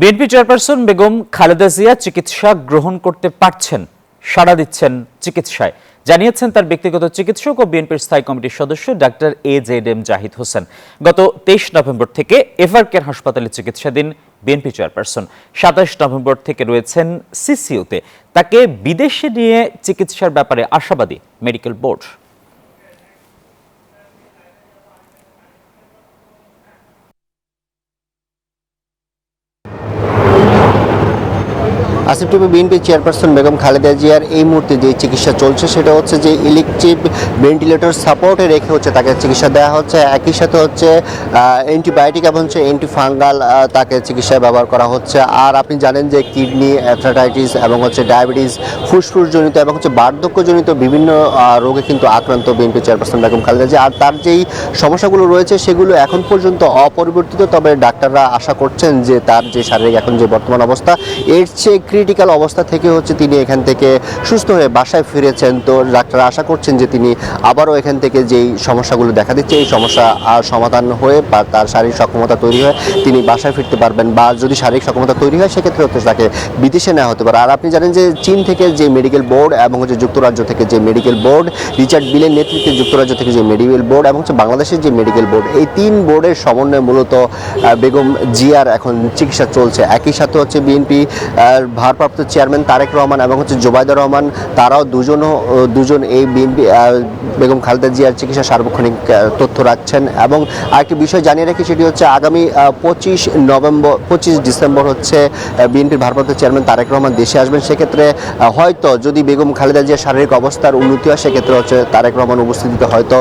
BNP chairperson Begum Khaleda Zia চিকিৎসা গ্রহণ করতে পারছেন, সাড়া দিচ্ছেন চিকিৎসায়, জানিয়েছেন তার ব্যক্তিগত চিকিৎসক ও বিএনপির স্থায়ী কমিটির সদস্য ডাক্তার AZM জাহিদ হোসেন। গত 23 নভেম্বর থেকে এভারকেয়ার হাসপাতালে চিকিৎসাধীন বিএনপি চেয়ারপারসন 27 নভেম্বর থেকে রয়েছেন সিসিইউতে। তাকে বিদেশে নিয়ে চিকিৎসার ব্যাপারে আশাবাদী medical board. Asif TV BNP chairperson Begum Khaleda জিয়ার এই মুহূর্তে যে চিকিৎসা চলছে সেটা হচ্ছে যে ইলেকট্রিক ভেন্টিলেটর সাপোর্টে রেখে হচ্ছে তাকে চিকিৎসা দেওয়া হচ্ছে। একই সাথে হচ্ছে অ্যান্টিবায়োটিক এবং হচ্ছে অ্যান্টিফাঙ্গাল তাকে চিকিৎসায় ব্যবহার করা হচ্ছে। আর আপনি জানেন যে কিডনি, অ্যাথ্রাটাইটিস এবং হচ্ছে ডায়াবেটিস, ফুসফুসজনিত এবং হচ্ছে বার্ধক্যজনিত বিভিন্ন রোগে কিন্তু আক্রান্ত বিএনপি চেয়ারপারসন বেগম খালেদা জিয়া। আর তার যেই সমস্যাগুলো রয়েছে সেগুলো এখন পর্যন্ত অপরিবর্তিত, তবে ডাক্তাররা আশা করছেন যে তার যে শারীরিক এখন যে বর্তমান অবস্থা, এর চেয়ে ক্রিটিক্যাল অবস্থা থেকে হচ্ছে তিনি এখান থেকে সুস্থ হয়ে বাসায় ফিরেছেন। তো ডাক্তাররা আশা করছেন যে তিনি আবারও এখান থেকে যেই সমস্যাগুলো দেখা দিচ্ছে এই সমস্যা সমাধান হয়ে বা তার শারীরিক সক্ষমতা তৈরি হয়ে তিনি বাসায় ফিরতে পারবেন, বা যদি শারীরিক সক্ষমতা তৈরি হয় সেক্ষেত্রে হচ্ছে তাকে বিদেশে নেওয়া হতে পারে। আর আপনি জানেন যে চীন থেকে যে মেডিকেল বোর্ড এবং হচ্ছে যুক্তরাজ্য থেকে যে মেডিকেল বোর্ড, রিচার্ড বিলের নেতৃত্বে যুক্তরাজ্য থেকে যে মেডিকেল বোর্ড এবং হচ্ছে বাংলাদেশের যে মেডিকেল বোর্ড, এই তিন বোর্ডের সমন্বয়ে মূলত বেগম জিয়ার এখন চিকিৎসা চলছে। একই সাথে হচ্ছে বিএনপি ভারপ্রাপ্ত চেয়ারম্যান তারেক রহমান এবং হচ্ছে জোবাইদা রহমান, তারাও দুজন এই বিএনপি বেগম খালেদা জিয়ার চিকিৎসা সার্বক্ষণিক তথ্য রাখছেন। এবং আরেকটি বিষয় জানিয়ে রাখি, সেটি হচ্ছে আগামী 25 ডিসেম্বর হচ্ছে বিএনপির ভারপ্রাপ্ত চেয়ারম্যান তারেক রহমান দেশে আসবেন। সেক্ষেত্রে হয়তো যদি বেগম খালেদা জিয়ার শারীরিক অবস্থার উন্নতি হয় সেক্ষেত্রে হচ্ছে তারেক রহমান উপস্থিতিতে হয়তো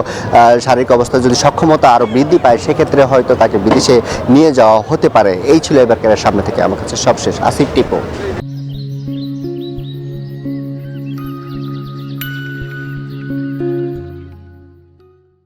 শারীরিক অবস্থার যদি সক্ষমতা আরও বৃদ্ধি পায় সেক্ষেত্রে হয়তো তাকে বিদেশে নিয়ে যাওয়া হতে পারে। এই ছিল এবারকার সামনে থেকে আমার কাছে সবশেষ। আসিফ টিপো।